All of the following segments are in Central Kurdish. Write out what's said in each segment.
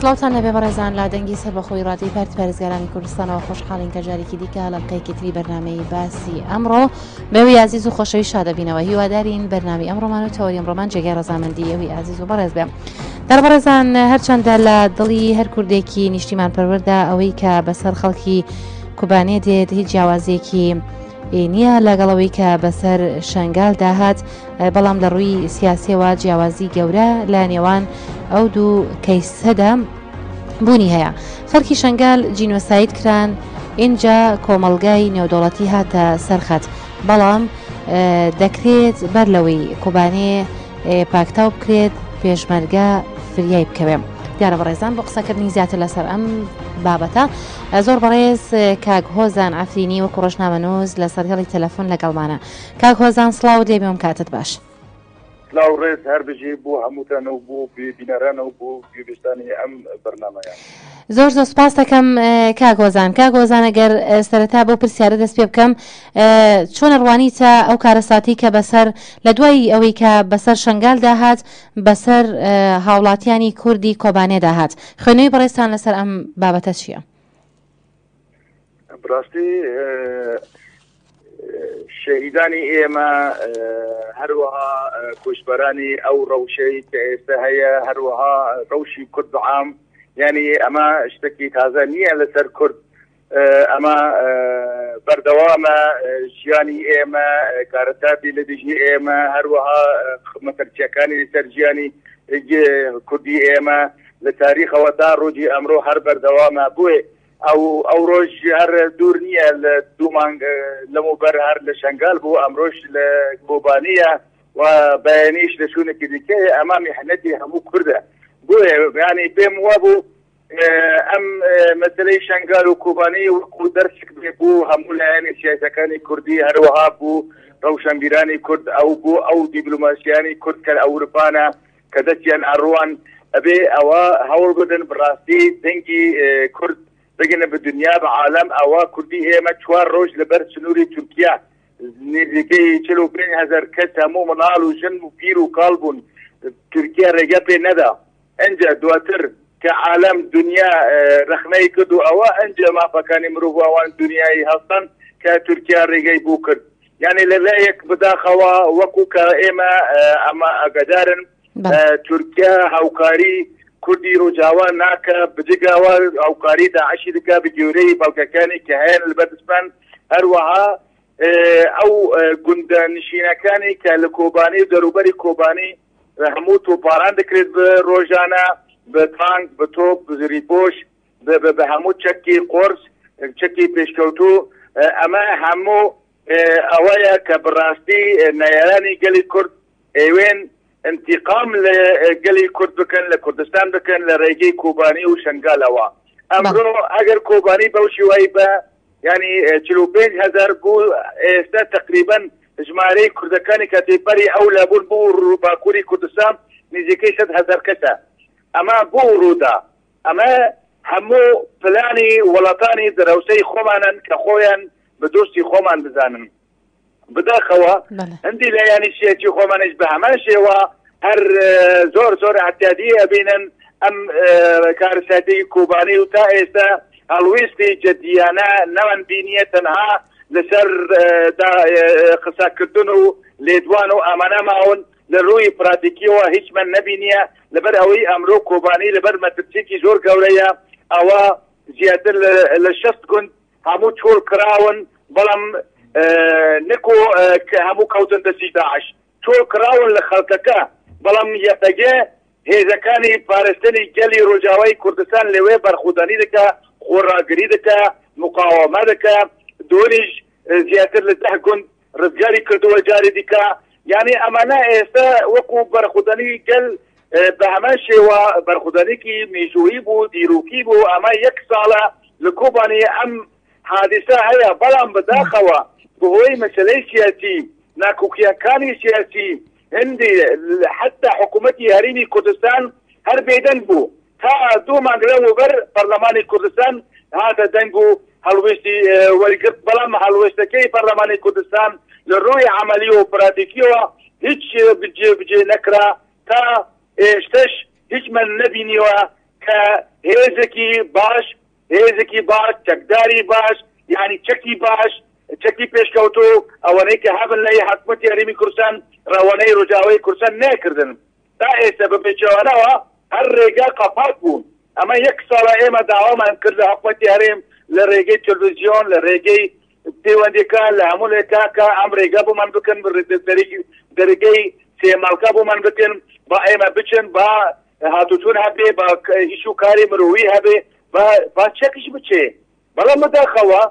سڵاوتان لەبێ بەڕێزان لا دەنگی سەر بەخۆی ڕادەی پەرت پەرزگارانی کوردستانەوە خۆشحاڵین کە جارێکی دیکە لە بقەیەکی تری بەرنامەی باسی ئەمڕۆ بەوەی عزیز و خۆشەوی شادەبینەوە هیوادارین بەرنامی ئەمڕۆمان و تەوەری ئەمڕۆمان جێگای ڕەزامەندی ئەوی عزیز و بەڕێز بێ. دەربەڕێزان هەرچەندە لە دڵی هەر کوردێکی نیشتیمان پەروەردا ئەوەی کە بەسەر خەڵکی کوبانێ دێت هیچ جیاوازێکی نییە لەگەڵەوەی کە بەسەر شنگال داهات، بەڵام لە ڕووی سیاسیەوە جیاوازی گەورە لە نێوان ئەو دوو کەیسەدا بوونی هەیە. خەڵکی شنگال جینۆساید کران، اینجا کۆمەڵگای نێودەوڵەتی هاتە سەرخەت، بەڵام دەکرێت بەر لەوەی کوبانێ پاکتاو بکرێت پێشمەرگە فریای بکەوێ. دیارە بەڕێزان بۆ قسەکردنی زیاتر لەسەر ئەم بابەتە زۆر بەڕێز کاک هۆزان ئەفرینی وەکو ڕۆژنامەنووس لە سەرهێڵی تەلەفۆن لەگەڵمانە. کاک هۆزان سڵاو دێبێم کاتت باش. سلااو ڕێز هەر بژێ بۆ هەمووتانەوە بۆ بینەرانەوە بۆ گوێبیستانی ئەم بەرنامەیان. زۆر زۆر سپاس دەکەم کاک هۆزان ئەگەر سەرەتا بۆ پرسیارە دەست پێ بکەم، چۆن ڕوانیتە ئەو کارەساتی کە بەسەر لە دوای ئەوەی کە بەسەر شنگال داهات بەسەر هاوڵاتیانی کوردی کۆبانێ داهات، خوێنەوەی بەڕێستان لەسەر ئەم بابەتە چییە؟ بڕاستی شەهیدانی ئێمە هەروەها کوشبەرانی ئەو ڕەوشەی کە ئێستا هەیە، هەروەها ڕەوشی کورد عام، یعنی ئەمە شتێکی تازە نییە لەسەر کورد، ئەمە بەردەوامە ژیانی ئێمە، کارەساتی لە دژی ئێمە، هەروەها مەترسیەکانی لەسەر ژیانی کوردی ئێمە لە تاریخەوە تا ڕۆژی ئەمڕۆ هەر بەردەوامە بووێ. ئەو ڕۆژ هەر دوور نییە، لە دوو مانگ لەمەوبەر هەر لە شنگال بوو، ئەمڕۆژ لە کۆبانیە و بەیانیش لە شوونێکی دیکەیە، ئەمە میحنەتی هەموو کوردە. بۆیە ینی پێم وە بوو ئەم مەسلەی شنگال و کۆبانی وەکو دەرسێک بێ بوو هەموو لایەنی سیاسەکانی کوردی، هەروەها بوو ڕەوشەنبیرانی کورد، ئەو بوو ئەو دیبلۆماسیانی کورد کە ئەوروپانە کە دەستیان ئەڕوان ئەبێ ئەوە هەوڵ بدەن بڕاستی دەنگی کورد بگەنە بە دنیا بە عالەم. ئەوە کوردی ئێمە 4 ڕۆژ لەبەر سنووری تورکیا نزیکەی 45,000 کەس هەموو منداڵ و ژن و پیر و کاڵ بوون، تورکیا ڕێگە پێ نەدا. ئەنجا دواتر کە عالەم دنیا رەخنەی کرد و ئەوە ئەنجا مافەکانی مرۆڤ ئەوان دنیای هەستن کە تورکیا ڕێگەی بوو کرد. یعنی لەلایەک بداخەوە وەکو کە ئێمە ئەمە ئەگەدارن تورکیا هاوکاری کوردی ڕۆژاوا ناکە، بجگاوە هاوکاری داعشی دکا بە گەورەی بەڵگەکانی کە هەیە لە بەردەستان، هەروەها ئەو گوندە نشینەکانی کە لە کۆبانی و دەروبەری کۆبانی هەموو تۆپاران دەکرێت بە ڕۆژانە، بە تانک، بە تۆپ، بە زریپۆش، بە هەموو چەکی قۆرس، چەکی پێشکەوتوو. ئەمە هەموو ئەوەیە کە بڕاستی نایەرانی گەلی کورد ئێوێن انتقام لە گەلی کورد بکەن، لە کوردستان بکەن لە ڕێگەی کۆبانی و شنگالەوە. ئەمڕۆ ئەگەر کۆبانی بەو شێوەی بە ینی 45,000 بوو، ئێستا تقریبا ژمارەی کوردەکانی کە تێپەری ئەو لەبوون بۆ ڕووباکووری کوردستان نزیکەی 100,000 کەسە. ئەمە بۆ ڕوودا، ئەمە هەموو پلانی وڵاتانی دراوسەی خۆمانن کە خۆیان بە دۆستی خۆمان بزانن. بداخەوە هەندی لایانی سیاسی خۆمانش بە هەمان شێوە هەر زۆر زۆر احتیادی ئەبینن ئەم کارەساتی کۆبانی و تا ئێستا هەڵویستی جدیانە نەوەن بینیە، تەنها لەسەر قسەکردن و لێدوان و ئەمانە ماون، لە ڕووی پراتیکیەوە هیچمان نەبینیە، لەبەر ئەوەی ئەمڕۆ کۆبانی لەبەر مەترسێکی زۆر گەورەیە. ئەوە زیاتر لە 60 گوند هەموو چۆڵ کراون، بەڵام نکۆ کە هەموو کەوتن دەستی داعش چۆڵ کراون لە خەڵکەکە، بەڵام یەتەگێ هێزەکانی پارێستنی گەلی ڕۆژاوای کوردستان لەوێ بەرخودانی دەکا، خۆڕاگری دەکا، مقاومە دەکا، دۆنیش زیاتر لە 10 گوند ڕزگاری کردووە جاری دیکە. یعنی ئەمانە ئێستا وەکو بەرخودانی گەل بە هەمان شێوە بەرخودانێکی میژوویی بوو، دیرۆکی بوو. ئەمە 1 ساڵە لە کۆبانی ئەم حادثە هەیە، بەڵام بەداخەوە بەهۆی مەسەلەی سیاسی، ناکۆکیەکانی سیاسی هەندی حتا حکوومەتی هەرێمی کوردستان هەر بێدەنگ بوو. تا 2 مانگ لەوبەر پەرلەمانی کوردستان هاتە دەنگ و هەڵوێستی وەرگرت، بەڵام هەڵوێستەکەی پەرلەمانی کوردستان لە ڕۆی عملی و پراتیکیەوە هیچ بجێ نەکرا، تا ئێشتش هیچ من نبینیوە کە هێزێکی باش چەکداری باش یعنی چەکی باش چەکی پێشکەوتو ئەوەنەی کە هەبن لە حکومەتی هەرێمی کوردستان ڕەوانەی ڕۆژاوای کوردستان نەکردن تا ئێستا بە پێچەوانەوە هەر ڕێگا قەپات بوون ئەمە یەک ساڵە ئێمە داوامان کرد لە حکومەتی هەرێم لە ڕێگەی تەلەڤیزیۆن لە ڕێگەی پەیوەندیەکان لە هەموو لێکاکە ئەم ڕێگا بۆمان بکەن دەرەگەی سێماڵکە بۆمان بکەن با ئێمە بچن با هاتوچۆن هەبێ با ئیش و کاری مرۆوی هەبێ با چەکش بچێ بەڵام بەداخەوە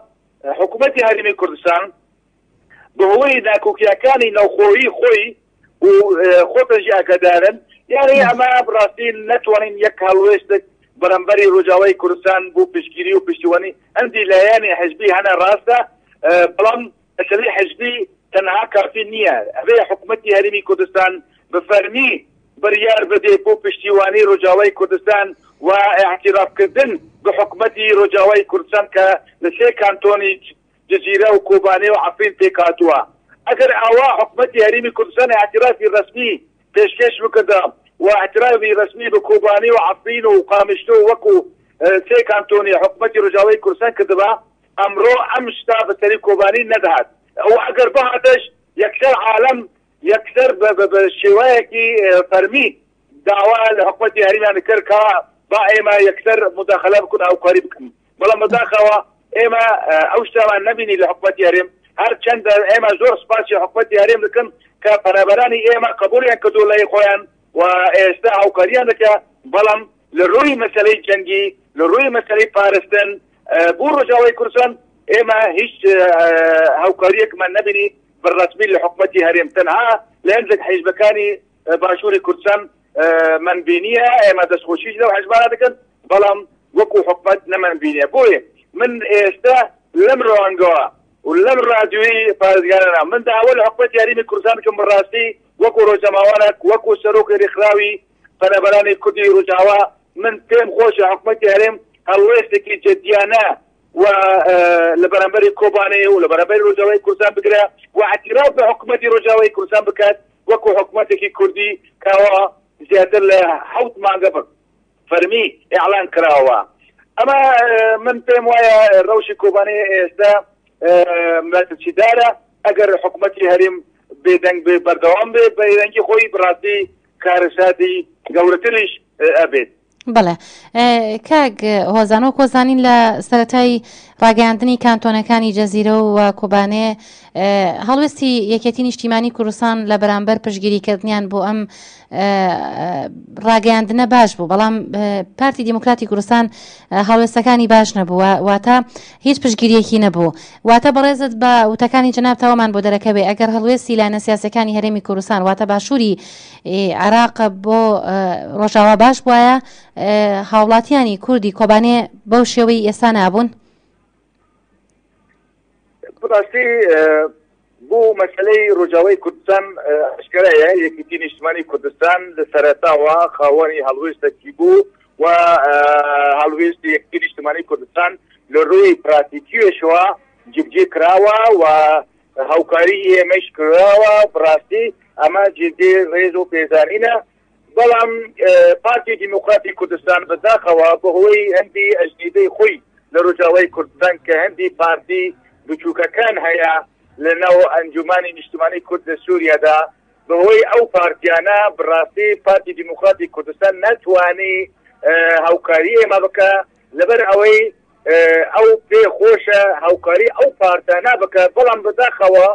حکومەتی هەرێمی کوردستان بەهۆی ناکۆکیەکانی ناوخۆیی خۆی و خۆتەژی ئاگادارن یعنی ئەمە بڕاستی نەتوانین یەک هەڵوێستێک بەرەمبەری ڕۆژاوای کوردستان بۆ پشتگیری و پشتیوانی ئەندی لایەنی حزبی هەنە ڕاستە بەڵام مەسەلەی حزبی تەنها کافی نییە ئەبێ حکومەتی هەرێمی کوردستان بفەرمی بڕیار بدێ بۆ پشتیوانی ڕۆژاوای کوردستان و اعترافکردن بە حکومەتی ڕۆژاوای کوردستان کە لە سێ کانتۆنی جزیرە و کۆبانێ و عەفرین پێکهاتووە ئەگەر ئاوا حکومەتی هەرێمی کوردستان اعترافی ڕسمی پێشکەش بکردە و اعترافی رسمی بە کۆبانی و عەفرین و قامیشتۆ وەکو سێ کانتۆنی حکومەتی ڕۆژاوای کوردستان کردبا ئەمڕۆ ئەم شتا بەسەری کۆبانی نەدەهات ئەو ئەگەر بهاتش یەکسەر عالم یەکسەر بە شێوەیەکی فەرمی داوا لە حکومەتی هەرێمیان کرد کە با ئێمە یەکسەر مداخەلە بکن ئاوکاری بکەن بەڵام بەداخەوە ئێمە ئەو شتامان نەبینی لە حکومەتی هەرێم هەر چەندە ئێمە زۆر سپاسی حکومەتی هەرێم دەکەن کە پەنابەرانی ئێمە قبولیان کردو لای خۆیان و ئێستا هاوکاریان دەکە بەڵام لە ڕووی مەسەلەی جەنگی لە ڕووی مەسەلەی پارستن بۆ ڕۆژاوای کوردستان ئێمە هیچ هاوکاریەکمان نەبینی بەڕەسمی لە حکومەتی هەرێم تەنها لە هەندێک حیزبەکانی باشووری کوردستان منبینیە ئێمە دەستخۆشیش لەو حیزبانە دەکەن بەڵام وەکو حکومەت نەمەنبینیە بۆیە من ئێستا لەم ڕەوانگەوە و لەم رادیۆی پارێزگارانە من داوا لە حکومەتی هەرێمی کوردستان بکەم بەڕاستی وەکو ڕۆژەماوانێک وەکو سەرۆکی ڕێکخراوی پەنابەرانی کوردی ڕۆژاوا من پێم خۆشە حکومەتی هەرێم هەڵوێستێکی جدیانە و لە بەرامبەری کۆبانێ و لە بەرامبەری ڕۆژاوای کوردستان بگرە و اعتراف بە حکومەتی ڕۆژاوای کوردستان بکات وەکو حکومەتێکی کوردی کاوە زیاتر لە 7 مانگە فەرمی ئیعلان کراوە ئەمە من پێم وایە ڕەوشی کۆبانێ ئێستا مەترسیدارە ئەگەر حکومەتی هەرێم بێدەنگ بێ بەردەوام بێ بەدەنگی خۆی بڕاستی کارەساتی گەورەتریش ئەبێت بەڵێ کاک هۆزانۆ کۆزانین لە سەرەتای ڕاگەاندنی کانتۆنەکانی جەزیرە و کۆبانێ هەڵوێستی یەکێتی نیشتیمانی کوردستان لە بەرامبەر پشتگیریکردنیان بۆ ئەم ڕاگەاندنە باش بوو بەڵام پارتی دیموکراتی کوردستان هەڵوێستەکانی باش نەبووە واتە هیچ پشتگیریەکی نەبوو واتە بەڕێزت بە وتەکانی جەناب تاوامان بۆ دەرەکەوێ ئەگەر هەڵوێستی لایەنە سیاسەکانی هەرێمی کوردستان واتە باشووری عێراق بۆ ڕۆژاوا باش بووایە هاوڵاتیانی کوردی کۆبانێ بەو شێوەی ئێستا نابوون بڕاستی بۆ مەسەلەی ڕۆژاوای کوردستان ئەشکرایە یەکێتی نیشتیمانی کوردستان لە سەرەتاوە خاوەنی هەڵوێستێکی بوو و هەڵوێستی یەکێتی نیشتیمانی کوردستان لە ڕووی پراتیکیوێشەوە جبجێ کراوە و هاوکاری ئێمەش کراوە بڕاستی ئەمە جدی ڕێز و پێزانینە بەڵام پارتی دیموکراتی کوردستان بەداخەوە بەهۆی هەندی ئەجنیدەی خۆی لە ڕۆژاوای کوردستان کە هەندی پارتی بچووکەکان هەیە لە ناو ئەنجومانی نیشتیمانی کورد لە سووریادا بەهۆی ئەو پارتیانە بڕاستی پارتی دیموکراتی کوردستان ناتوانی هاوکاری ئێمە بکە لەبەر ئەوەی ئەو پێ خۆشە هاوکاری ئەو پارتانە بکە بەڵام بەداخەوە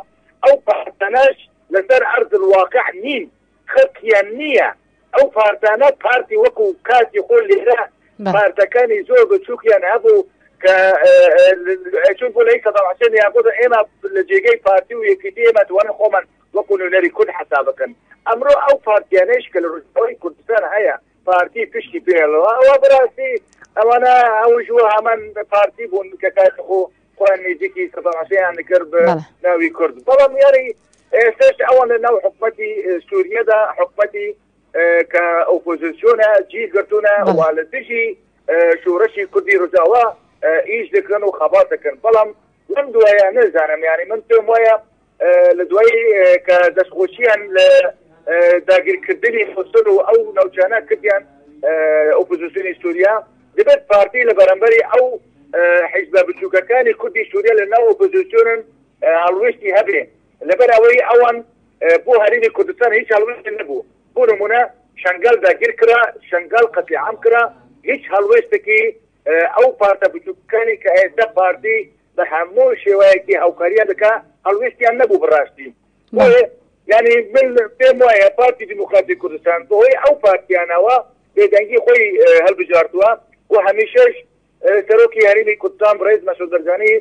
ئەو پارتانەش لەسەر عەرض الواقع نین خەڵکیان نییە ئەو پارتانە پارتی وەکو کاتی خۆ لێرە پارتەکانی زۆر بچووکیان هەبوو کە چون بۆ لەی سەداحسێن یاگۆدا ئێمە لە جێگەی پارتی و یەکێتی ئێمە توانن خۆمان وەکو نوێنەری کورد حساب بکەن ئەمڕۆ ئەو پارتیانەش کە لە ڕۆژاوای کوردستان هەیە پارتی پشتی پێڵەوە ئەوە بەڕاستی ئەوانە ئەوژوە هەمان پارتی بوون کە کاتی خۆیان نزیکی سەداحسێنیان کرد بە ناوی کورد بەڵام یاری ئێستاش ئەوان لە ناو حکومەتی سووریەدا حکومەتی کە ئۆپۆزیسیۆنە جیر گرتوونە وا لە دژی شورشی کوردی ڕۆژاوا ئیش دەکەن و خەبات دەکەن بەڵام لەم دوایە نەزانم یعنی من پێم وایە لە دوایی کە دەستخۆشییان لە داگیرکردنی فوسل و ئەو ناوچانە کردیان اوپوزیسیونی سووریا دەبێت پارتی لە بەرامبەری ئەو حیزبە بچووکەکانی کوردی سووریا لە ناو ئۆپۆزیسیۆنن هەڵوێستی هەبێ لەبەر ئەوەی ئەوان بۆ هەرێمی کوردستان هیچ هەڵوێستی نەبوو بۆ نمونە شەنگەل داگیر کرا شەنگەل قەتیعام کرا هیچ هەڵوێستێکی ئەو پارتە بچووکەکانی کە ئێستا پارتی بە هەموو شێوەیەکی هاوکاریان دەکا هەڵوێستیان نەبوو بەڕاستی یعنی من پێم وایە پارتی دیموکراتی کوردستان بۆی ئەو پارتیانەوە بێدەنگی خۆی هەڵبژاردووە و هەمیشەش سەرۆکی هەرێمی کوردستان ڕێز مەسعود بەرزانی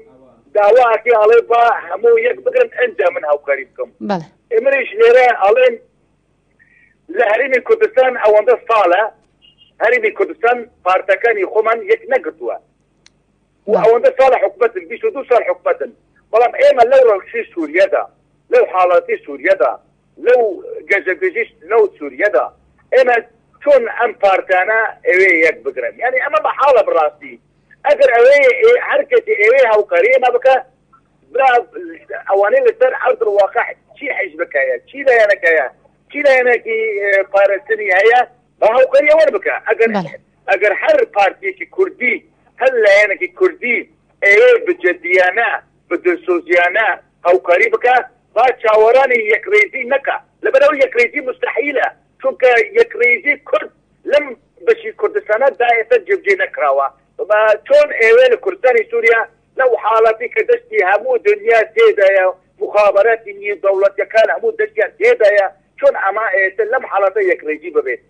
داواکە ئەڵێ با هەموو یەک بگرن ئەنجا من هاوکاری بکەم ئێمەش لێرە ئەڵێن لە هەرێمی کوردستان ئەوەندە ساڵە هەرێمی کوردستان پارتەکانی خۆمان یەک نەگرتووە و ئەوەندە ساڵە حکومەتن 22 ساڵ حکومەتن بەڵام ئێمە لەو ڕەوشی سووریەدا لەو حاڵاتی سووریەدا لەو گەژەگەژیش لەو سووریەدا ئێمە چۆن ئەم پارتانە ئەوێ یەک بگرن یعنی ئەمە بە حاڵە بڕاستی ئەگەر ئەوێ هەر کەسی ئێوێ هاوکاری ئێمە بکە ئەوانەی لەسەر عەرض الواقع چی حیزبەکەیە چی لایەنەکەیە چی لایەنێکی پارێزتنی هەیە بە هاوکاری ئەوە بکە ئەگەر هەر پارتیەکی کوردی هەر لایەنێکی کوردی ئێوێ بجددیانە بدرسۆزیانە هاوکاری بکە با چاوەڕانی یەکڕێزی نەکە لەبەرەوە یەکڕێزی مستحیلە چونکە یەکڕێزی کورد لەم بەشی کوردستانە دایەتە جێبجێ نەکراوە چۆن ئێوێ لە کوردستانی سووریا لەو حاڵەتی کە دەستی هەموو دنیا تێدایە مخابەراتی نیە دەوڵەتیەکان هەموو دەستیان تێدایە چۆن ئەما ئێستا لەم حاڵەتە یەکڕێزی ببێت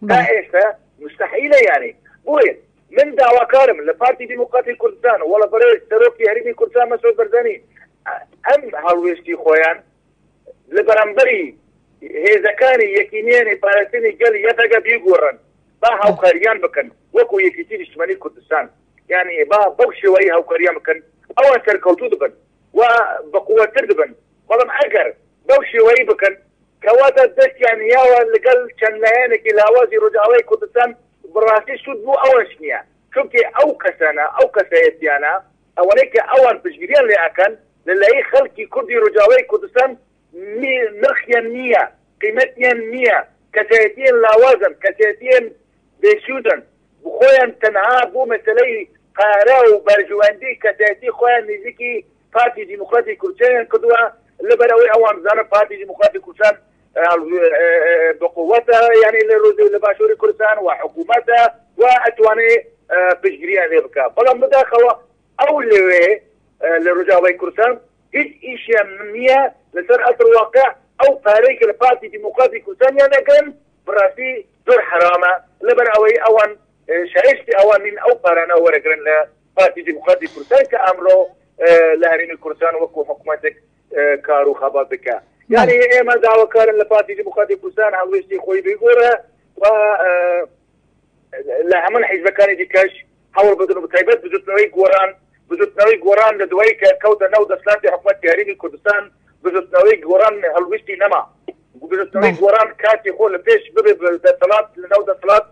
تا ئێستا مستحیلە یانی بۆیە من داواکارم لە پارتی دیموکراتی کوردستان وەڵە بەرەی سەرۆکی هەرێمی کوردستان مەسعود بەرزانی ئەم هەڵوێستی خۆیان لە بەرامبەری هێزەکانی یەکینیانی پارێزتنی گەل یەکەگە بیگۆڕن با هاوکاریان بکەن وەکو یەکێتی نیشتیمانی کوردستان یعنی با بەو شێوەی هاوکاریان بکەن ئەوان سەرکەوتوو دەبن و بەقووەتر دەبن بەڵام ئەگەر بەو شێوەی بکەن کەواتە دەستیان یاوە لەگەڵ چەند لایەنێکی لاوازی ڕۆژاوای کوردستان بڕاستی سوود بوو ئەوەش نییە چونکە ئەو کەسانە ئەو کەسایەتیانە ئەوەنەی کە ئەوان پشتگیریان لێ ئەکەن لەلایەی خەڵکی کوردی ڕۆژاوای کوردستان نرخیان نییە قیمەتیان نییە کەسایەتیان لاوازن کەسایەتیان بێسوودن بخۆیان تەنها بۆ مەسەلەی قارە و بەرژەوەندی کەسایەتی خۆیان نزیکی پارتی دیموکراتی کوردستان کردووە لەبەرەوەی ئەوان بزانن پارتی دیموکراتی کوردستان بقووەتە یعنی لە باشووری کوردستان و حکوومەتە و ئەتوانێت پشتگیریان لێ بکات بەڵام بەداخەوە ئەو لەوێ لە ڕۆژاوای کوردستان هیچ ئیشیان نییە لەسەر ئەسڵ واقع ئەو پارەی کە لە پارتی دیموکراتی کوردستانیان دەکەن بڕاستی زۆر حرامە لەبەر ئەوەی ئەوان شایستی ئەوان نین ئەو پارانە وەرەگرن لە پارتی دیموکراتی کوردستان کە ئەمڕۆ لە هەرێمی کوردستان وەکو حکوومەتێک کار و خەبات بکە یعنی ئێمە داواکارن لە پارتی دیموکراتی کوردستان هەڵوێستی خۆی بگۆڕە و لە هەموو حیزبەکانی دیکەش هەوڵ بدن و بتایبەت بزوتنەوەی گۆڕان لە دوای کە کەوتە نەو دەسەڵاتی حکوومەتی هەرێمی کوردستان بزوتنەوەی گۆڕان هەڵویستی نەما بزوتنەوەی گۆڕان کاتی خۆ لە پێش ببێ دەسەڵات لە نەو دەسەڵات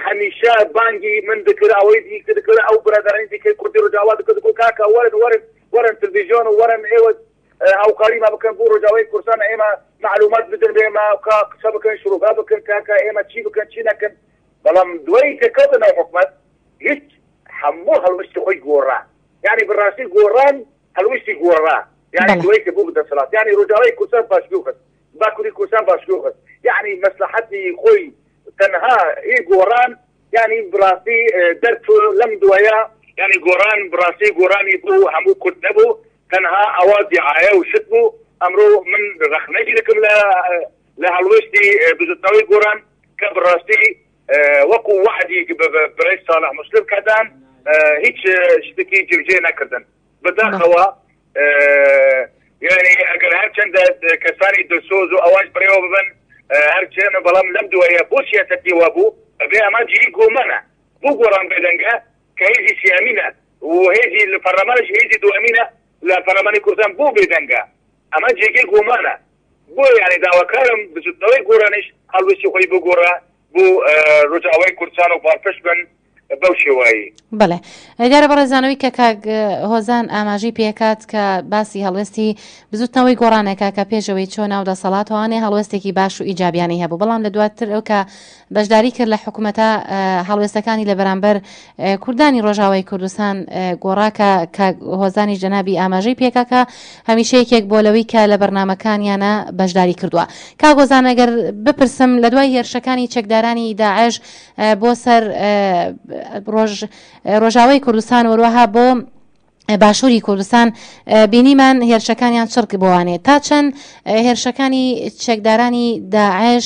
هەمیشە بانگی من دەکرد ئەوەی دیکە دەکرد ئەو برادرانی دیکەی کوردی ڕۆژاوا دەکرد کاکە وەرن تلڤیزیۆن و وەرن ئێوە هاوکاری ما بکەن بۆ ڕۆژاوای کوردستان ئێمە معلومات بدن بێمە قسە بکەن شروع بکەن کاکە ئێمە چی بکەن چی نەکەن بەڵام دوای کە کەوتە ناو حکوومەت هیچ هەموو هەڵویستی خۆی گۆڕا یعنی بڕاستی گۆڕان هەڵویستی گۆڕا یعنی دوای کە بوو بدەسەڵات یعنی ڕۆژاوای کوردستان باشگوێ خست باکووری کوردستان باشگوێ خست یعنی مەسلحەتی خۆی تەنها هی گۆڕان یعنی بڕاستی دەرچوو لەم دوایە یعنی گۆڕان بڕاستی گۆڕانی بوو هەموو کورد نەبوو تەنها ئەوە دیعایە و شت بوو ئەمڕۆ من ڕەخنەی دەکەم لە هەڵوێستی بزوتنەوەی گۆڕان کە بڕاستی وەکو وعدی بەڕێز ساڵح موسلم کردان هیچ شتێکی جێبجێ نەکردن بەداخەوە یعنی ئەگەر هەرچەندە کەسانی دەسۆز و ئەوانش بڕێوە ببن هەرچێنە بەڵام لەم دوایە بۆ سیاسەتی وا بوو ئەبێ ئەمە جیری گۆمەنە بۆ گۆڕان بێدەنگە کە هێزی سیامینە و هێزی لە پەرلەمانش هێزی دووەمینە لە پەرلەمانی کوردستان بۆ بێدەنگە ئەمە جێگەی گۆمانە بۆ یعنی داواکارم بزوتنەوەی گۆڕانش هەڵوێستی خۆی بگۆڕە بۆ ڕۆژاوای کوردستان و پارپەش بن بەو شێوایی. بەڵێ دیارە بەڕێزانەوەی کە کاک هۆزان ئاماژی پێکات کە باسی هەڵوێستی بزوتنەوەی گۆڕانێکا کە پێشەوەی چۆن ناو دەسەڵاتوانێ هەڵوێستێکی باش و ئیجابیانی هەبوو، بەڵام لە دواتر ئەو کە بەشداری کرد لە حکوومەتە هەڵوێستەکانی لە بەرامبەر کوردانی ڕۆژاوای کوردستان گۆڕاکە کە هۆزانی جەنابی ئاماژەی پێکاکە هەمیشەیەکێک بۆ لەوەی کە لە بەرنامەکانیانە بەشداری کردووە. کاک هۆزان ئەگەر بپرسم لە دوای هێرشەکانی چەکدارانی داعش بۆ سەر ڕۆژاوای کوردستان وەروەها بۆ باشووری کوردستان بینیمان هێرشەکانیان چڕک بۆوانێت تا چەند هێرشەکانی چەکدارانی داعش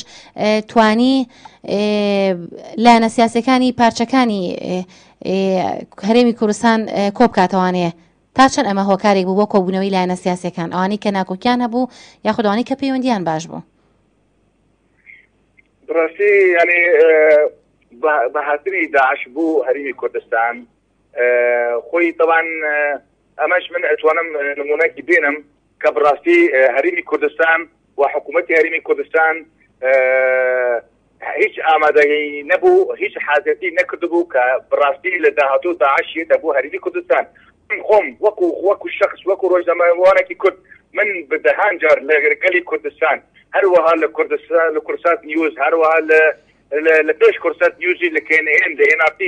توانی لایەنە سیاسەکانی پارچەکانی هەرێمی کوردستان کۆبکاتەوانەیە، تا چەند ئەمە هۆکارێک بوو بۆ کۆبوونەوەی لایەنە سیاسەکان ئەوانی کە ناکۆکیان هەبوو یاخود ئەوانی کە پەیوەندیان باش بوو؟ بڕاستی ینی بەهاتنی داعش بوو هەرێمی کوردستان خۆی طبعاً ئەمەش من ئەتوانم نمونەکی بێنم کە بڕاستی هەرێمی کوردستان و حکوومەتی هەرێمی کوردستان هیچ ئامادەی نەبوو، هیچ حاجەتی نەکردبوو کە بڕاستی لە داهاتوو داعش دەبوو هەرێمی کوردستان. خۆم وەکو شخص وەکو ڕۆژنامەوانێکی کورد من بەدەهان جار لە گەلی کوردستان هەروەها لە کورسات نیوز هەروەها لە پێش کورسات نیوزی لە KNN لە NRT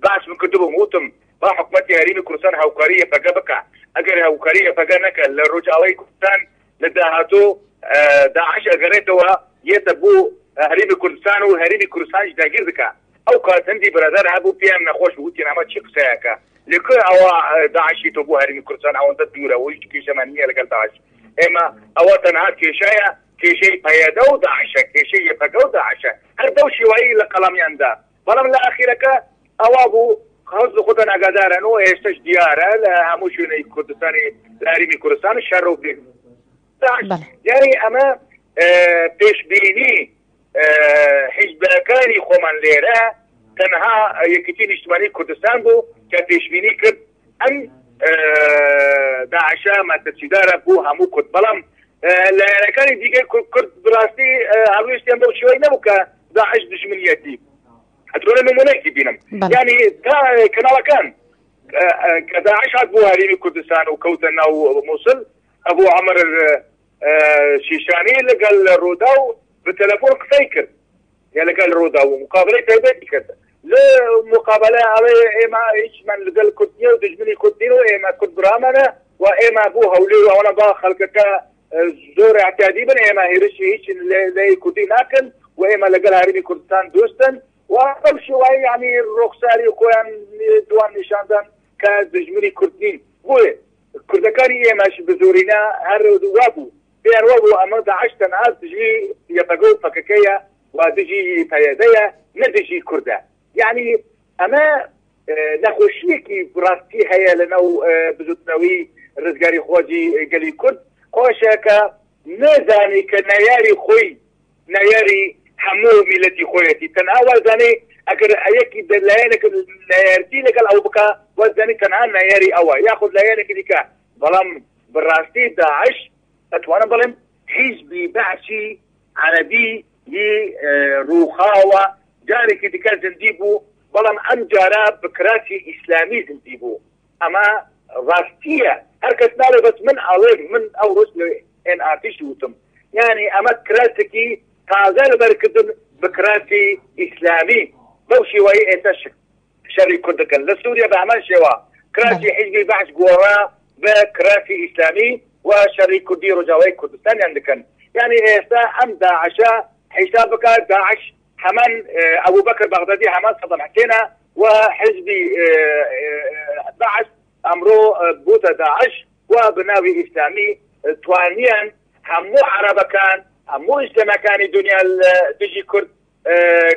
باس من کردبووم وتم با حکوومەتی هەرێمی کوردستان هاوکاری یەکەگە بکە، ئەگەر هاوکاری یەکەگە نەکە لە ڕۆژاوای کوردستان لە داهاتوو داعش ئەگەڕێتەوە یێتە بوو هەرێمی کوردستان و هەرێمی کوردستانیش داگیر بکە. ئەو کات هەندی برادەر هەبوو پێیان نەخۆش وتیان ئەمە چی قسەیەکە لەکوێ ئەوە داعشی تۆ بۆ هەرێمی کوردستان ئەوەندە دوورە و هیچ کێشەمان نییە لەگەڵ داعش. ئێمە ئەوە تەنها کێشەیە، کێشەی پەیەدە و داعشە، کێشەی یەکەگە و داعشە، هەر دەو شێوایی لە قەڵەمیاندا. بەڵام لە ئاخیرەکە ئەوە بوو خەڵک خۆتان ئاگادارن و ئێستش دیارە لە هەموو شوێنەی کوردستانی لە هەرێمی کوردستان شەڕ و یاری ئەمە پێشبینی حیزبەکانی خۆمان لێرە تەنها یەکێتی نیشتیمانی کوردستان بوو کە پێشبینی کرد ئەم داعشە مەتەچیدارە بوو هەموو کورد. بەڵام لایەنەکانی دیگەی کورد بڕاستی هەڵوێستیان بەو شێوەی نەبوو کە داعش دژمنیەتی. ئەتوانم نمونەیەکی بینم یعنی کەناڵەکان کە داعش هات بۆ هەرێمی کوردستان و کەوتە ناو مووسڵ ئەبوو عەمەر شیشانی لەگەڵ ڕۆدا و بە تەلەفۆن قسەی کرد یا لەگەڵ ڕۆدا و مقابلەی تایبەتی کرد لە مقابلە ئەڵێ ئێمە هیچمان لەگەڵ کوردیە و دژمنی کوردین و ئێمە کورد برامانە و ئێمە بوو هەولێ و ئەوەنە با خەڵکەکە زۆر احتیاجی بن، ئێمە هێرشی هیچ لای کوردی ناکەن و ئێمە لەگەڵ هەرێمی کوردستان دۆستن و ئەو شێوایی یعنی ڕۆخساری خۆیان دوان نیشاندان کە دژمنی کوردین. بۆیە کوردەکانی ئێمەش بزۆرینە هەر دووا بوو پێیان وە بوو ئەمە داعش تەنها دژی یەکەگە و پەکەکەیە و دژی پەیەدەیە نە دژی کوردە. یعنی ئەمە نەخۆشیەکی ڕاستی هەیە لەناو بزوتنەوەی ڕزگاری خۆجی گەلی کورد. خۆشە کە نەزانی کە نایاری خۆی نایاری هەموو میلەتی خۆیەتی تەنها وازانێ ئەگەر یەکی لایەنێک نایارتی لەگەڵ ئەو بکە وازانی تەنها نایاری ئەوە یاخود لایەنێکی دیکە. بەڵام بەڕاستی داعش ئەتوانم بڵێم حیزبی بەعسی عەرەبی ڕووخاوە جارێکی دیکە زندی بوو، بەڵام ئەم جارە بکراسی ئیسلامی زندی بوو. ئەمە ڕاستیە هەر کەس ناڵێ بەس من ئەڵێ من ئەو ڕۆژ لە NRTش وتم یعنی ئەمە کراسێکی تازە لەبەرکردن بکراسی ئیسلامی بەو شێوەیە ئێستا شەڕی کورد دەکەن لە سووریا بە هەمان شێوە کراسی حیزبی بەعس گۆڕا بە کراسی ئیسلامی و شەڕی کوردی ڕۆژاوای کوردستانیان دەکەن. یعنی ئێستا ئەم داعشە حیساب بکات داعش هەمان ئەبوو بەکر بەغدادی هەمان سەدەم حسێنە و حیزبی بەعس ئەمڕۆ بووتە داعش و بناوی ئیسلامی توانیان هەموو عەرەبەکان هەموو ئیسلامەکانی دنیا دژی کورد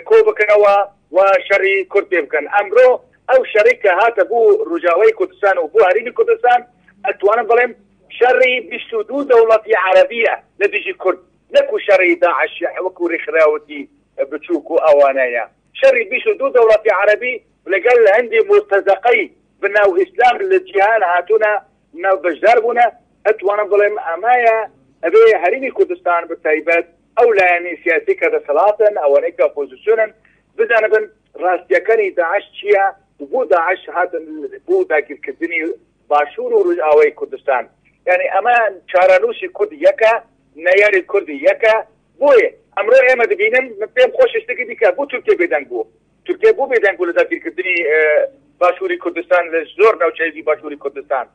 کۆ بکەنەوە و شەڕی کورد پێ بکەن. ئەمڕۆ ئەو شەڕی کە هاتە بوو ڕۆژاوای کوردستان و بۆ هەرێمی کوردستان ئەتوانم بڵێم شەڕی 22 دەوڵەتی عەرەبیە لە دژی کورد نەکو شەڕی داعش وەکو ڕێکخراوەتی بچووک و ئەوانەیە. شەڕی 22 دەوڵەتی عەرەبی لەگەڵ هەندی مرتەزەقەی بناو ئیسلام لە جیهان هاتوونە ناو بەشدار بوونە. ئەتوانم بڵێم ئەمایە ئەبێ هەرێمی کوردستان بە تایبەت ئەو لایەنی سیاسی کە دەسەڵاتن ئەوانەی کە ئۆپۆزیسیۆنن بزانبن ڕاستیەکانی داعش چییە و بۆ داعش هاتن بۆ داگیرکردنی باشوور و ڕۆژئاوای کوردستان یعنی ئەمە چارەنووسی کورد یەکە نەیاری کوردی یەکە بۆیە ئەمڕۆ ئێمە دەبینن پێم خۆش شتێکی دیکە بۆ تورکیا بێدەنگ بوو تورکیا بۆ بێدەنگ بوو لە داگیرکردنی باشووری کوردستان لە زۆر ناوچەیەکی باشووری کوردستان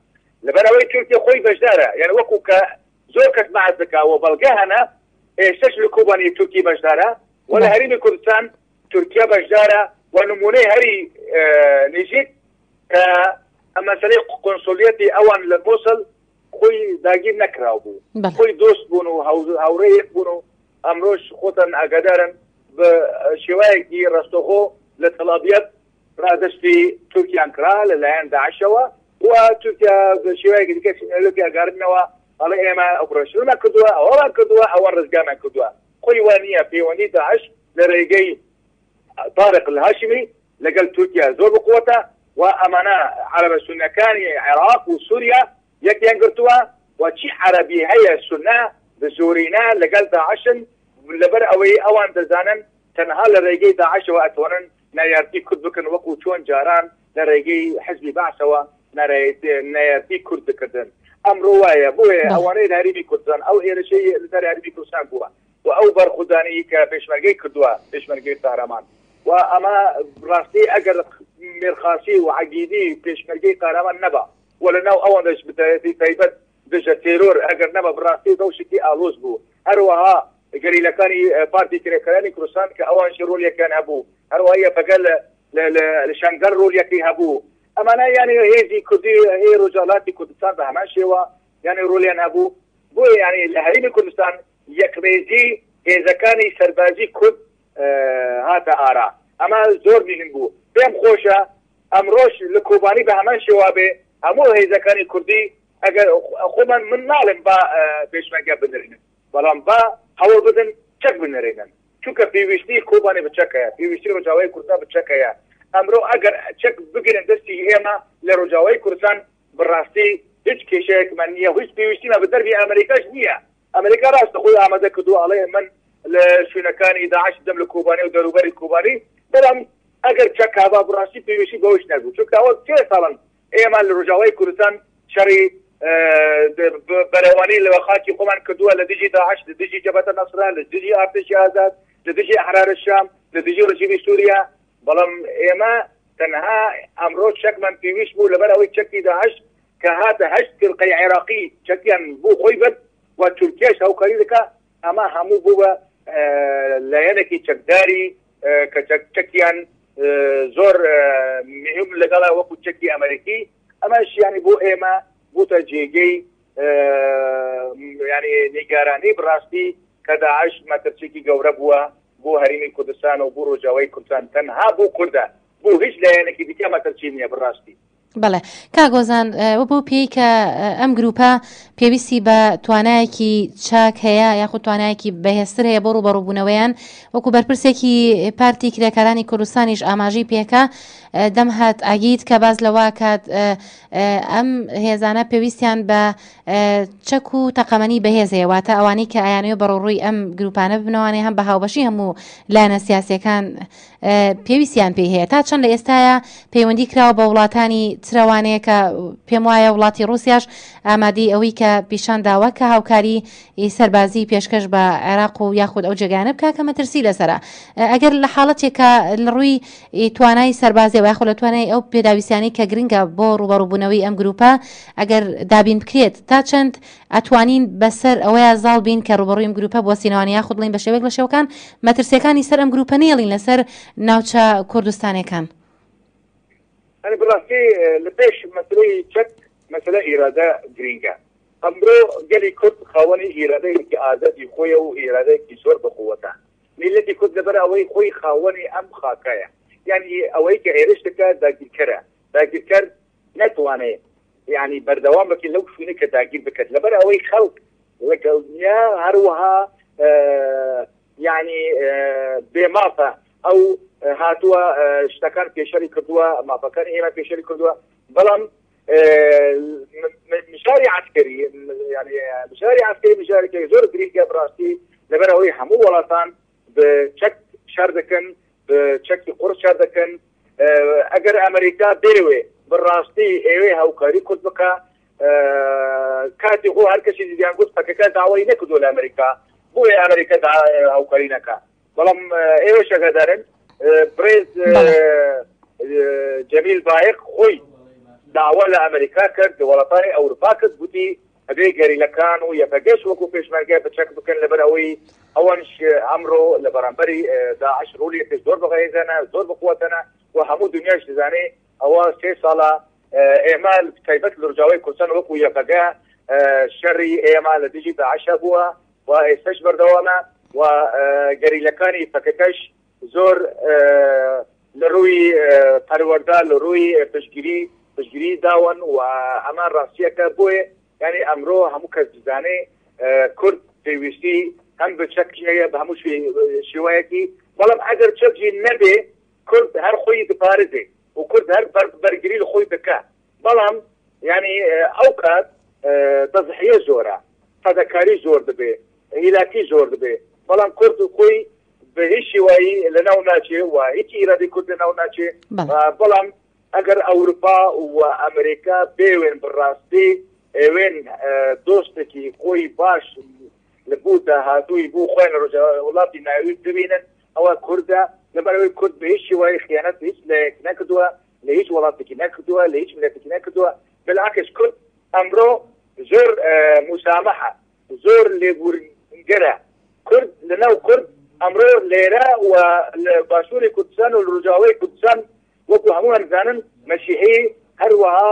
لەبەرەوەی تورکیا خۆی بەشدارە یعنی وەکو کە زۆر کەس بەعەز دەکاوە بەڵگە هەنا ئێستش لە کۆبانی تورکی بەشدارە و لە هەرێمی کوردستان تورکیا بەشدارە و نمونەی هەری نزیک کە مەسەلەی قۆنسولیەتی ئەوان لە مۆسڵ خۆی داگیر نەکراو بوو خۆی دۆست بوون و هاوڕێیەک بوون و ئەمڕۆژ خۆتان ئاگادارن بە شێوایەکی ڕستەخۆ لە تەڵابیەت ڕادستی تورکیان کرا لەلایەن داعشەوە و تورکیا بە شێوایەکی دیکە سینەلۆکی ئاگاردنەوە ئەڵێ ئێمە ئۆپراسیۆنمان کردووە ئەوەمان کردووە ئەوە ڕزگامان کردووە خۆی وان نییە پەیوەندی داعش لە ڕێگەی طارق الهاشمی لەگەڵ تورکیا زۆر بقوتە و ئەمانە عەرەبە سونەکانی عێراق و سووریا یەکیان گرتووە و چی عەرەبی هەیە سونە بزۆرینە لەگەڵ داعشن لەبەر ئەوەی ئەوان دەزانن تەنها لە ڕێگەی داعشەوە ئەتوانن نایارتی کورد بکەن وەکو چۆن جاران لە ڕێگەی حزبی بەعسەوە نایارتی کورد دەکردن ئەمڕۆ وایە بۆیە ئەوانەی هەرێمی کوردستان ئەو هێرشەی لەسەر هەرێمی کوردستان بووە و ئەو بەرخودانی کە پێشمەرگەی کردووە پێشمەرگەی سارامان و ئەمە ڕاستی ئەگەر مێرخاسی و عەگیدی پێشمەرگەی قارەمان نەبا و لەناو ئەوەندەش بتایەتی تایبەت دژە تێرۆر ئەگەر نەبە بڕاستی دەوشکی ئالۆز بوو هەروەها گەریلەکانی پارتی کرێکەرانی کوردستان کە ئەوانشی ڕۆلیەکان هەبوو هەروەها بەگەل لە شەنگەر ڕۆلیەکەی هەبوو ئەمانە یعنی هێزی کوردی هەیە ڕۆژاڵاتی کوردستان بە هەمان شێوە یعنی ڕۆلیان هەبوو بۆیە یعنی لە هەرێمی کوردستان یەکڕێزی هێزەکانی سەربازی کورد هاتە ئارا ئەمە زۆر بینن بوو پێم خۆشە ئەمڕۆژ لە کۆبانی بە هەمان شێوا بێ هەموو هێزەکانی کوردی ئەگەر خۆمان من ناڵێم با پێشمەرگە بنرێنن بەڵام با هەوڵ بدن چەک بنرێنن چونکە پێویستی کۆبانی بچەکەیە پێویستی ڕۆژاوای کوردستان بچەکەیە ئەمڕۆ ئەگەر چەک بگرن دەستی ئێمە لە ڕۆژاوای کوردستان بڕاستی هیچ کێشەیەکمان نییە هیچ پێویستیمە بە دەربی ئەمریکاش نییە ئەمریکا ڕاستە خۆی ئامادە کردووە ئەڵێ من لە شوێنەکانی داعش دەم لە کۆبانی و دەروبەری کۆبانی بەڵام ئەگەر چەک هابا بڕاستی پێویستی بەوەش نەبوو چونکە ئەوە 3 ساڵن ئێمە لە ڕۆژاوای کوردستان شەڕی بەرەوانی لە خاکی خۆمان کردووە لە دژی داعش لە دژی جەبهەتە نەسرا لە دژی ئارتشی ئازاد لە دژی ئەحرار الشام لە دژی ڕژیمی سووریا بەڵام ئێمە تەنها ئەمڕۆ چەکمان پێویست بوو لەبەر ئەوەی چەکی داعش کە هاتە 8 فرقەی عێراقی چەکیان بوو خۆی بەر و تورکیاش هاوکاری دەکا ئەمە هەموو بوو بە لایەنێکی چەکداری کە چەکیان زۆر مهم لەگەڵا وەکو چەکی ئەمریکی ئەمەش یانی بۆ ئێمە بوتە جێگەی ینی نیگارانی بڕاستی کە داعش مەترسێکی گەورە بووە بۆ هەرێمی کوردستان و بۆ ڕۆژاوای کوردستان تەنها بۆ کوردە بۆ هیچ لایەنێکی دیکە مەترسی نییە بڕاستی بەڵێ کاگۆزان بۆ پێی کە ئەم گروپە پێویستی بە توانایەکی چاک هەیە یاخود توانایەکی بەهێزتر هەیە بۆ ڕوبەڕووبوونەوەیان وەکو بەرپرسێکی پارتی کرێکارانی کوردستانیش ئاماژەی پێکە دەم هات ئاگیت کە باز لەوا کات ئەم هێزانە پێویستیان بە چەک و تەقەمەنی بەهێز هەیە واتە ئەوانەی کە ئایانەوە بەڕۆڕووی ئەم گروپانە ببنەوانێ هەم بە هاوبەشی هەموو لایەنە سیاسیەکان پێویستیان پێی هەیە تا چەند لە ئێستاە پەیوەندی کراوە بە وڵاتانی ترەوانەیە کە پێم وایە وڵاتی ڕوسیاش ئامادەی ئەوەی کە پیشان داوە کە هاوکاری سەربازی پێشکەش بە عێراق و یاخود ئەو جێگانە بکە کە مەترسی لەسەرە ئەگەر لە حاڵەتێکە لە ڕووی توانای سەربازی یاخود لە توانای ئەو پێداویستیانەی کە گرنگە بۆ ڕوبەڕووبوونەوەی ئەم گروپە ئەگەر دابین بکرێت تا چەند ئەتوانین بەسەر ئەوەیە زاڵ بین کە ڕوبەڕووی ئەم گروپە بۆ سینەوانی یاخود بڵین بە شێوەیەک لە شێوەکان مەترسیەکانی سەر ئەم گروپە نێڵین لەسەر ناوچە کوردستانەکان أنا براسي لبيش مسألة شك مسألة إرادة جرينجا أمره جالي كنت خواني إرادة كأعداد يخوي أو إرادة كسور بقوته ملتي كنت لبرا أوي خوي خواني أم خاكايا يعني أوي كعيرشتك داقي كر نتواني يعني بردوام لكن لو شوني كداقي بكت لبرا أوي خلق لك يا هروها يعني بماطة أو هاتوا اشتكان بيشاري كردوا ما فكان إيما بيشاري كردوا بلام مشاري عسكري يعني مشاري زور بريكا براستي لبرا هوي حمو ولاتان بشك شاردكن چەکی قورسشار دەکەن ئەگەر ئەمریکا بێوێ بڕاستی ئێوێ هاوکاری کورد بکە کاتی خۆ هەر کەسی دییان گوت پەکەکە داوای نەکردو لە ئەمریکا بۆیە ئەمریکا هاوکاری نەکە بەڵام ئێوە شەکەدارن برێز جەمیل بایق خۆی داوا لە ئەمریکا کرد وڵاتانی ئەوروپا کرد گوتی ئەبێ گەریلەکان و یەکەگەشت وەکو پێشمەرگای بچەک بکەن لەبەر ئەوەی ئەوەنش ئەمڕۆ لە بەرامبەری داعش ڕوولی زۆر بەغێزانە زۆر بقوتەنە و هەموو دنیاش دەزانێ ئەوە 3 ساڵە ئێمە تایبەت لە ڕۆژاوای کوردستان وەکو یەکەگە شەڕی ئێمە لە دژی داعشە بووە و ئێستاش بەردەوامە و گەریلەکانی پەکەکەش زۆر لە ڕووی پەروەردا لە ڕووی پشتگیری داون و ئەمان ڕاستیەکە بۆیە یعنی ئەمڕۆ هەموو کەس دەزانێ کورد پێویستی هەم بە چەکی هەیە بە هەموو شێوەیەکی بەڵام ئەگەر چەکی نەبێ کورد هەر خۆی دپارێزێ و کورد هەر بەرگری لە خۆی دەکات بەڵام یعنی ئەو کات دەزحیە زۆرە فەدەکاری زۆر دەبێ هیلاکی زۆر دەبێ بەڵام کورد خۆی بە هیچ شێوایی لەناو ناچێ و هیچ ئیرادی کورد لەناو ناچێ بەڵام ئەگەر ئەوروپا و ئەمریکا بێوێن بڕاستی ئێوێن دۆستێکی خۆی باش لە بوو داهاتووی بوو خۆیان لە وڵاتی ناوی ببینن ئەوە کوردە لەبەرەوەی کورد بە هیچ شێوایی خیانەت هیچ لەیەک نەکردووە لە هیچ وڵاتێکی نەکردووە لە هیچ ملەتێکی نەکردووە بالعکس کورد ئەمڕۆ زۆر مسامحە زۆر لێبوورگەرە کورد لەناو کورد ئەمڕۆ لێرە و لە باشووری کوردستان و لە ڕۆژاوای کوردستان وەکو هەمووان زانن مەسیحی هەروەها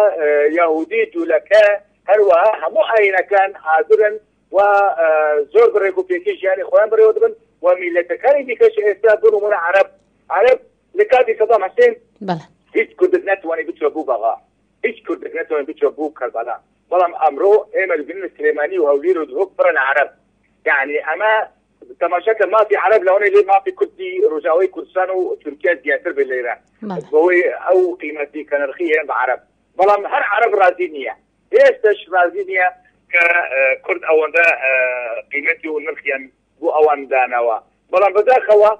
یاهودی جوولەکە هەروەها هەموو ئاینەکان حاضرن و زۆر بڕێک و پێکی ژیانی خۆیان بڕێوە دەبن و میلەتەکانی دیکەش ئێستا بنمونە عەرەب لە کاتی سەدام حوسێن هیچ کوردێک ناتوانێت بچوە بوو بەغا هیچ کوردێک ناتوانێت بچوە بوو کەربەلا بەڵام ئەمڕۆ ئێمە لەبنینە سلێمانی و هەولیر و دهۆک بڕن عەرەب یعنی ئەمە تەماشاکە مافی عەرەب لەوانەیە لێ مافی کوردی ڕۆژاوای کوردستان و تورکیا زیاتر بێت لێرە بەهۆی ئەو قیمەتی کە نرخی هەیە بە عەرەب بەڵام هەر عەرەب ڕازی نییە هێستاش ڕازی نییە کە کورد ئەوەندە قیمەتی و نرخیان بۆ ئەوان داناوە بەڵام بەداخەوە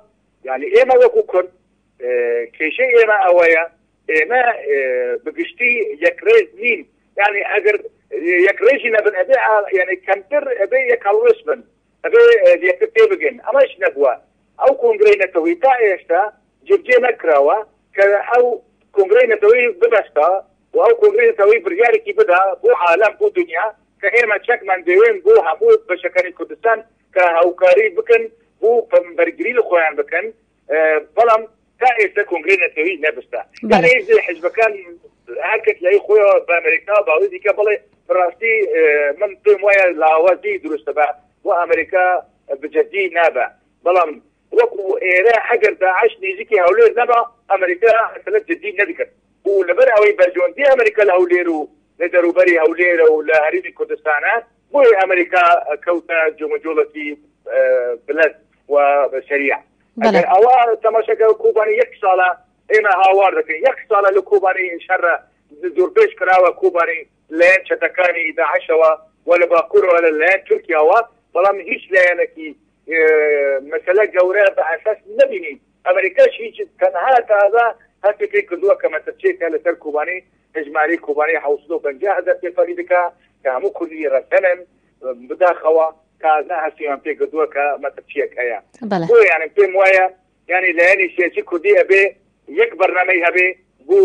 یعنی ئێمە وەکو کورد کێشەی ئێمە ئەوەیە ئێمە بگشتی یەکڕێز نین یعنی ئەگەر یەکڕێژی نەبن ئەبێ یعنی کەمتر ئەبێ یەک هەڵوێست بن ئەبێ یەکتر پێ بگەن ئەمەش نەبووە ئەو کۆنگرەی نەتەوەی تا ئێستا جێبجێ نەکراوە کە ئەو کۆنگرەی نەتەوەی ببەستە و ئەو کۆنگرەی نەتەوەی بڕیارێکی بدا بۆ عالەم بۆ دنیا کە ئێمە چەکمان دەوێن بۆ هەموو بەشەکانی کوردستان کە هاوکاری بکەن بۆ بەرگری لە خۆیان بکەن بەڵام تا ئێستا کۆنگرەی نەتەوەی نەبستە یعنی حیزبەکان هەر کەس لای خۆیەوە بە ئەمریکا باوەڕی دیکە بڵێ بەڕاستی من پێم وایە لاوازی دروستە بە بۆ ئەمریکا بجددی نابە بەڵام وەکو ئێرە ئەگەر داعش نزیکی هەولێر نەبا ئەمریکا مثلا جددی نەدەکرد و لەبەر ئەوەی بەرژۆندی ئەمریکا لە هەولێر و لە دەروبەری هەولێرە و لە هەرێمی کوردستانە بۆی ئەمریکا کەوتە جۆمەجۆڵەتی بلەد و شەریع ئەگەر ئەوە تەماشاکە کوبانی یەک ساڵە ئێمە هاوار دەکەین یەک ساڵە لە کوبانی شەڕە دوورپێش کراوە کوبانی لەیان چەتەکانی داعشەوە و لە باکوورەوە لەلایەن تورکیاوە بەڵام هیچ لایەنێکی مەسەلە گەورە بە ئاساس نەبینین ئەمریکاش هیچ تەنها تازە هەستی پێی کردووە کە مەسەرچێکە لەسەر کوبانی هەژماری کوبانی 750,000 پێفەری دکا کە هەموو کوردی ڕەسەنن بداخەوە تازە هەستیان پێ کردووە کە مەسەرچیەک هەیە بۆ یعنی پێم وایە یعنی لایەنی سیاسی کوردی ئەبێ یەک بەرنامەی هەبێ بۆ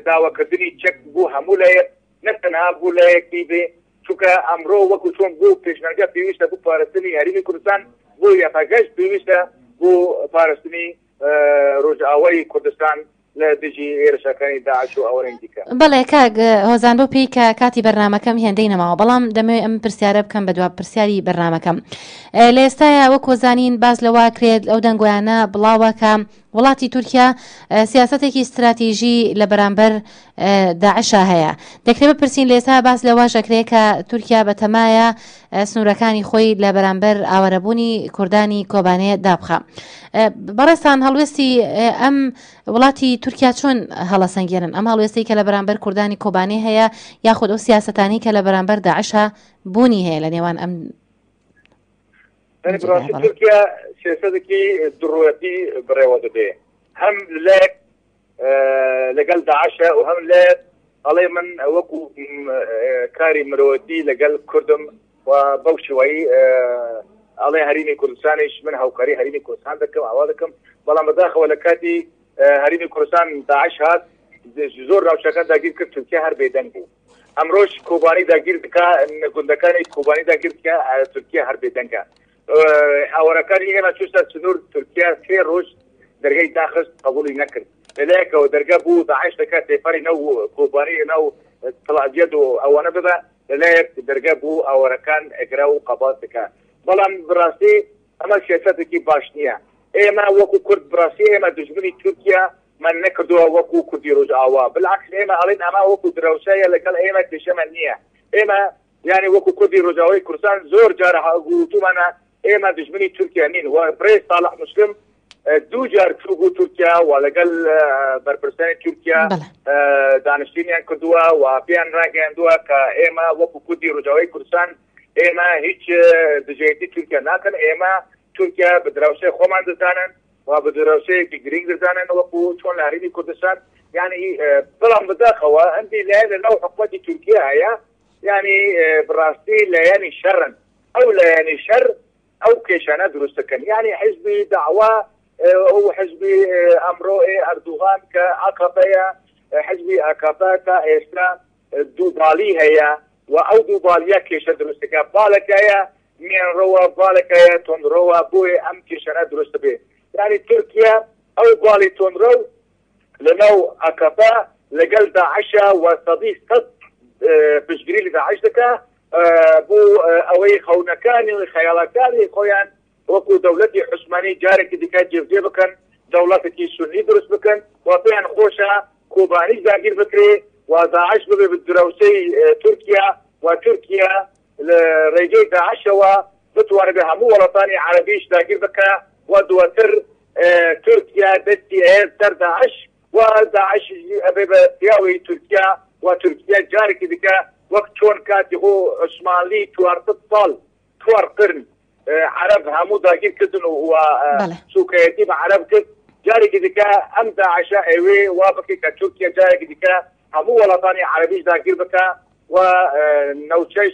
داواکردنی چەک بۆ هەموو لایەک نەتەنها بۆ لایەکی بێ چونکە ئەمڕۆ وەکو چۆن بۆ پێشمەرگە پێویستە بۆ پارێزنی هەرێمی کوردستان بۆ یەکەگەشت پێویستە بۆ پارێزنی ڕۆژئاوای کوردستان لە دژی هێرشەکانی داعش و ئەوەی دیکە بەڵێ کاک هۆزان بۆ پێی کە کاتی بەرنامەکەم هێندەی نەماوە بەڵام دەمەوێت ئەم پرسیارە بکەم بە دوای پرسیاری بەرنامەکەم لە ئێستاە وەکو زانین باز لەوا کرێت ئەو دەنگۆیانە بڵاوە کە وڵاتی تورکیا سیاسەتێکی استراتیژی لە بەرامبەر داعشە هەیە دەکرێت بپرسین لە ئێستا باز لەوا ژەکرێت کە تورکیا بەتەمایە سنوورەکانی خۆی لە بەرامبەر ئاوارەبوونی کوردانی کۆبانەیە دابخە بەڕێستان هەڵوێستی ئەم وڵاتی تورکیا چۆن هەڵەسەنگێنن ئەم هەڵوێستی کە لە بەرامبەر کوردانی کۆبانێ هەیە یاخود ئەو سیاسەتانی کە لە بەرامبەر داعشە بوونی هەیە لە نێوان ئەم تورکیا سیاسەتێکی دڕوەتی بڕێوە دەبێ هم لك لقل داعشة وهم لك علي من وكو كاري مرودي لقل كردم وبوشوي علي هريمي كردستانيش منها وكاري هريمي كردستان دكم عوادكم بلا مداخل ولكاتي هريمي كردستان داعش هات زور روشكان داگیر کرد ترکیه هر بیدن بود امروز کوبانی داگیر دکا گندکانی کوبانی داگیر که ترکیه هر بیدن که اورکانی اینا چوستا سنور ترکیه 3 روز درگه داخل قبولی نکرد لذلك ودرجة بو داعش دكا تفاري نو كوباني نو طلع جدو او انا بدا لذلك درجة بو او ركان اجراو قبات دكا بلان براسي اما سياساتكي باشنية ايما وكو كرد براسي ايما دجمني تركيا من نكردوها وكو كردي رجعوا بالعكس ايما علينا اما وكو دروسية لكال ايما تشمنية ايما يعني وكو كردي رجعوي كرسان زور جارها قلتو مانا ايما دجمني تركيا نين وبريس صالح مسلم دو جار تروجو تركيا ولقل بربرسان تركيا دانشتينيان كدوا وبيان راجعن دوا كإما وكو كودي رجاوي كرسان إما هيج دجاجتي تركيا ناكن إما تركيا بدروسة خمان دزانن وبدروسة جرين دزانن وكو شون لهريدي كردستان يعني بلان بداخوا عندي لهذا نوع حكومة تركيا هي يعني براستي لا يعني شرا أو لا يعني شر أو كيشانا درستكن يعني حزبي دعوة هو حزبي امرو اردوغان كعقبه حزبي عقبه كاستا دوبالي هي او دوباليا كيش درستك بالك هي من روا بالك هي تون روا بوي ام كيش درست به يعني تركيا او بالي تون رو لنو عقبه لقل داعش وصديق قد بشجري داعش دكا بو اوي خونكاني خيالكاني خويان وكو دولتي عثماني جارك ديكا جيفدي بكن دولتي سني درس بكن وبين خوشا كوباني داغير بكري وداعش بالدروسي تركيا وتركيا ريجي داعش وبتوار بها مو وطني عربيش داغير بكا ودوتر تركيا دتي تر داعش وداعش ابيبا تياوي تركيا وتركيا جارك ديكا وقت شون كاتيغو عثماني توار قرن عرب همو داگیر کردن و سوکیتی با عرب کرد جاری که دیگه ام داعش ایوی و بکی که ترکیه جاری که دیگه همو ولطانی عربیش داگیر بکا و نوچش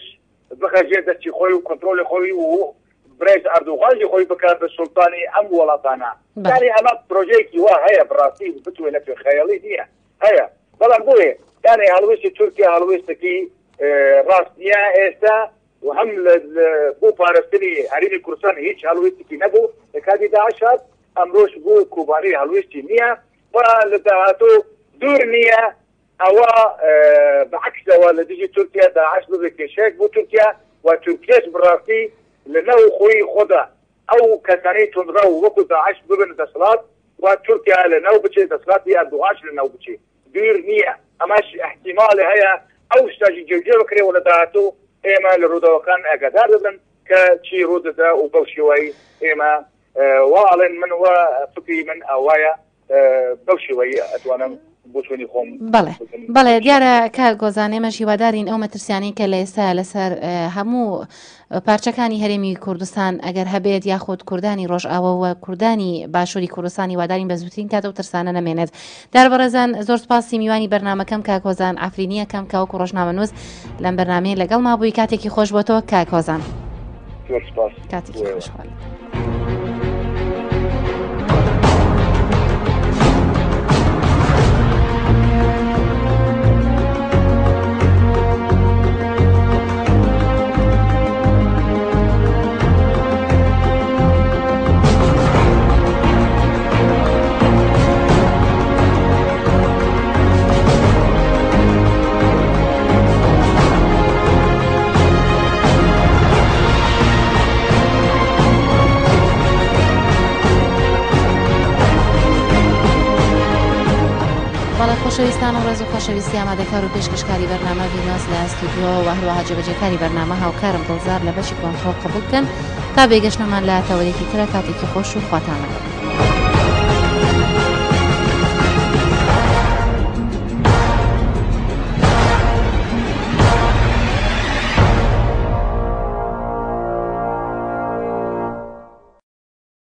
بخجه دستی خوی و کنترول خوی و برئیس اردوغان جی خوی بکا به سلطانی ام ولطانا یعنی اما پروژه کی وا هيا براسي بتوي لك خیالی دیه هيا بلان بوه يعني هلويستي تركيا هلويستي راس نيا استا وهم بو فارستني هريمي كردستان هيج هلويستي نبو كادي داعش امروش بو كوباني هلويستي نيا ولدهاتو دور نيا او بعكس ولديجي تركيا داعش بك شيك بو تركيا وتركيا براسي لنو خوي خدا او كساني تنرو وكو داعش ببن دسلات وتركيا لنو بشي دسلات هي داعش لنو بشي دور نيا اماش احتمال هي او شتاجي جوجو كري ولدهاتو اما لرودو كان اقدار دبن كشي رودتا وبوشوي اما وعلن من وفكري من اوايا بوشوي اتوانا بوشوني خوم بله دیاره که گۆزانێ مەژ هیوادارین ئەو مەترسیانەی کە لە ئێستا لەسەر هەموو پارچەکانی هەرێمی کوردستان ئەگەر هەبێت یاخود کوردانی ڕۆژئاوا و کوردانی باشووری کوردستان هیوادارین بە زووترین کاتە و ترسانە نەمێنێت. داربەڕێزان زۆر سپاسی میوانی بەرنامەکەم کاکۆزان ئافرینیەکەم کاوەکو ڕۆژنامەنووس لەم بەرنامەیە لەگەڵ مابووی کاتێکی خۆش بۆ تۆ کاکۆزان. کاتێکی خۆشحاڵ. خۆشەویستان و ڕێز و خۆشەویستی ئامادەکار و پێشکەشکاری بەرنامە ڤینۆس لە ئەستودیۆ و هەروەها جێبەجێکاری بەرنامە هاوکارم دڵزار لە بەشی کۆنتڕۆڵ قبول بکەن تا بێگەشتمان لە تەوەریەکی ترە کاتێکی خۆش و خواتان لەگەڵ.